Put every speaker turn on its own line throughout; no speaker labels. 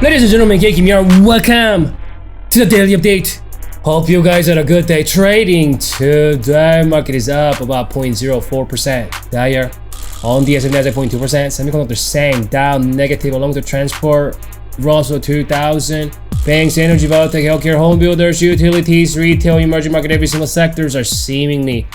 Ladies and gentlemen, Kim here. Welcome to the daily update. Hope you guys had a good day trading. Today, market is up about 0.04%. Higher on the S&P 0.2%. Semiconductor same, down negative along the transport. Russell 2000. Banks, energy, biotech, healthcare, home builders, utilities, retail, emerging market, every single sectors are seemingly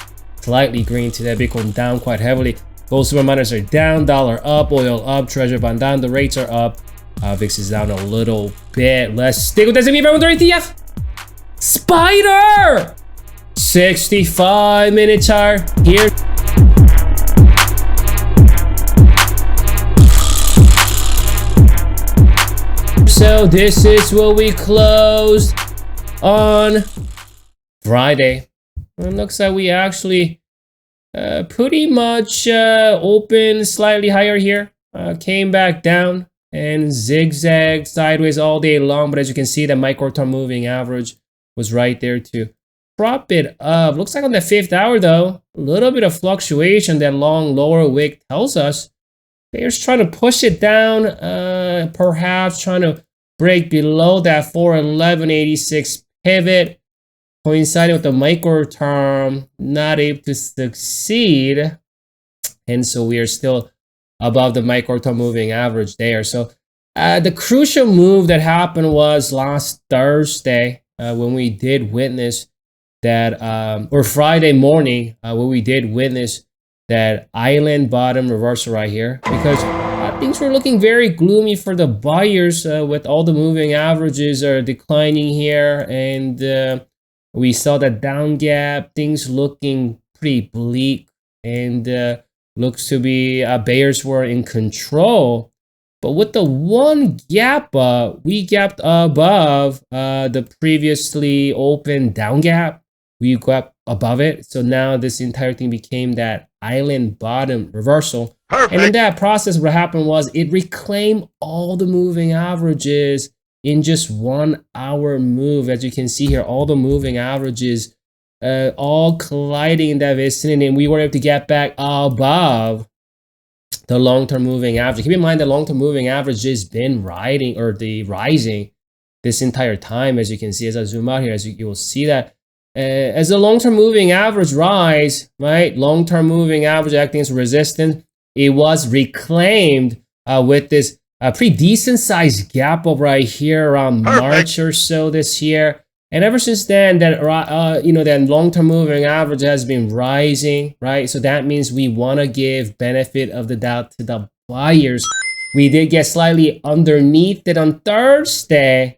slightly green today. Bitcoin down quite heavily. Gold, silver miners are down. Dollar up. Oil up. Treasury bond down. The rates are up. VIX is down a little bit. Let's stick with S&P 500 ETF. Spider! 65-minute chart here. So this is what we closed on Friday. It looks like we actually pretty much opened slightly higher here. Came back down and zigzagged sideways all day long, but as you can see, the micro-term moving average was right there to prop it up. Looks like on the 5th hour though, a little bit of fluctuation. That long lower wick tells us they're trying to push it down, perhaps trying to break below that 411.86 pivot, coinciding with the micro-term, not able to succeed, and so we are still above the micro-term moving average there. So the crucial move that happened was last Thursday when we did witness that, or Friday morning when we did witness that island bottom reversal right here, because things were looking very gloomy for the buyers with all the moving averages are declining here, and we saw that down gap, things looking pretty bleak, and looks to be bears were in control. But with the one gap up, we gapped above the previously open down gap. We got above it. So now this entire thing became that island bottom reversal. Perfect. And in that process, what happened was it reclaimed all the moving averages in just 1 hour move. As you can see here, all the moving averages all colliding in that vicinity, and we were able to get back above the long-term moving average. Keep in mind the long-term moving average has been rising this entire time. As you can see, as I zoom out here, as you will see that as the long-term moving average rise, right, long-term moving average acting as resistance, it was reclaimed with this pretty decent sized gap up right here around March or so this year. And ever since then, that that long-term moving average has been rising, right? So that means we want to give benefit of the doubt to the buyers. We did get slightly underneath it on Thursday,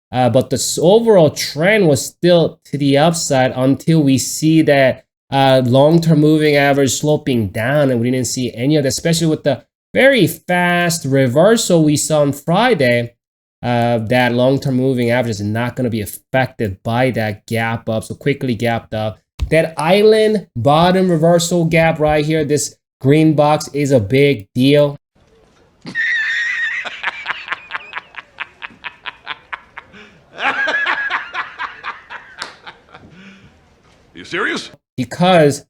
but the overall trend was still to the upside until we see that long-term moving average sloping down, and we didn't see any of that, especially with the very fast reversal we saw on Friday. That long-term moving average is not going to be affected by that gap up, so quickly gapped up. That island bottom reversal gap right here, this green box, is a big deal.
You serious?
Because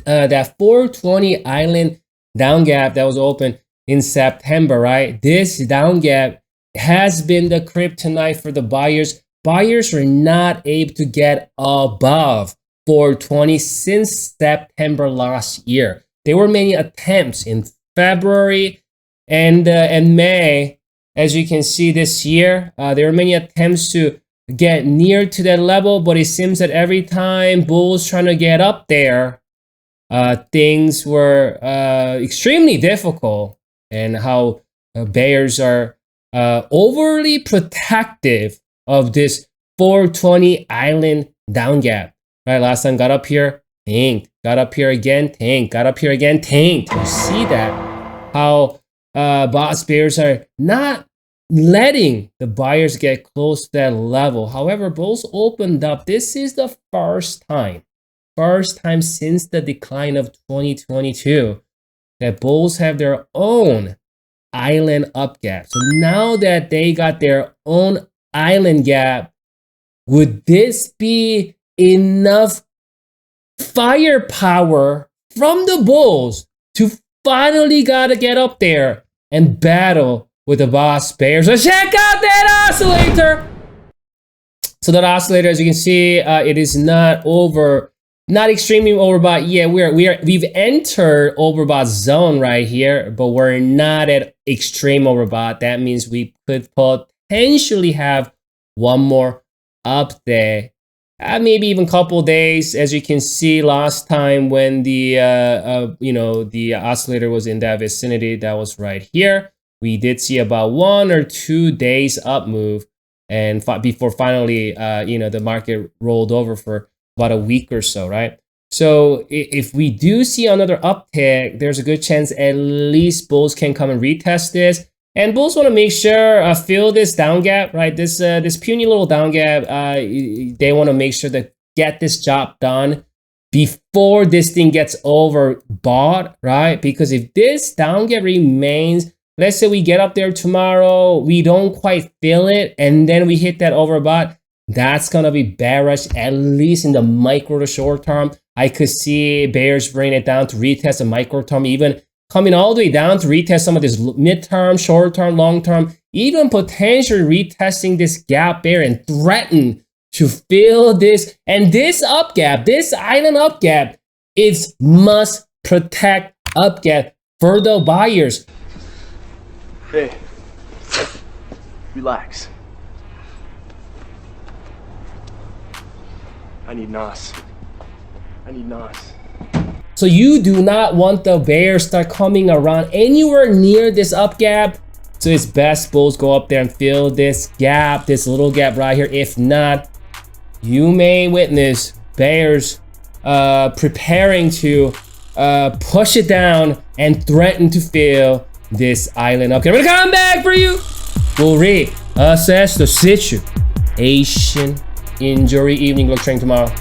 that 420 island down gap that was open in September, right? This down gap has been the kryptonite for the buyers. Buyers were not able to get above 420 since September last year. There were many attempts in February and May. As you can see this year, there were many attempts to get near to that level, but it seems that every time bulls trying to get up there, things were extremely difficult, and how bears are overly protective of this 420 island down gap. Right, last time got up here, tanked, got up here again, tanked, got up here again, tanked. You see that how boss bears are not letting the buyers get close to that level. However, bulls opened up. This is the first time since the decline of 2022 that bulls have their own island up gap. So now that they got their own island gap, would this be enough firepower from the bulls to finally gotta get up there and battle with the boss bears. So check out that oscillator. So that oscillator, as you can see, it is not extremely overbought. Yeah, we've entered overbought zone right here, but we're not at extreme overbought. That means we could potentially have one more update. Maybe even a couple days, as you can see last time when the the oscillator was in that vicinity, that was right here. We did see about 1 or 2 days up move, and before finally the market rolled over for about a week or so, right? So if we do see another uptick, there's a good chance at least bulls can come and retest this. And bulls want to make sure fill this down gap, right? This puny little down gap. They want to make sure to get this job done before this thing gets overbought, right? Because if this down gap remains, let's say we get up there tomorrow, we don't quite fill it, and then we hit that overbought, that's gonna be bearish, at least in the micro to short term. I could see bears bring it down to retest the micro term, even coming all the way down to retest some of this mid-term, short-term, long-term, even potentially retesting this gap there and threaten to fill this. And this up gap, this island up gap, is must protect up gap for the buyers.
Hey, relax. I need NOS. I need NOS.
So you do not want the bears start coming around anywhere near this up gap. So it's best bulls go up there and fill this gap, this little gap right here. If not, you may witness bears preparing to push it down and threaten to fill this island up. Okay, I'm gonna come back for you. We'll reassess the situation. Asian injury evening look training tomorrow.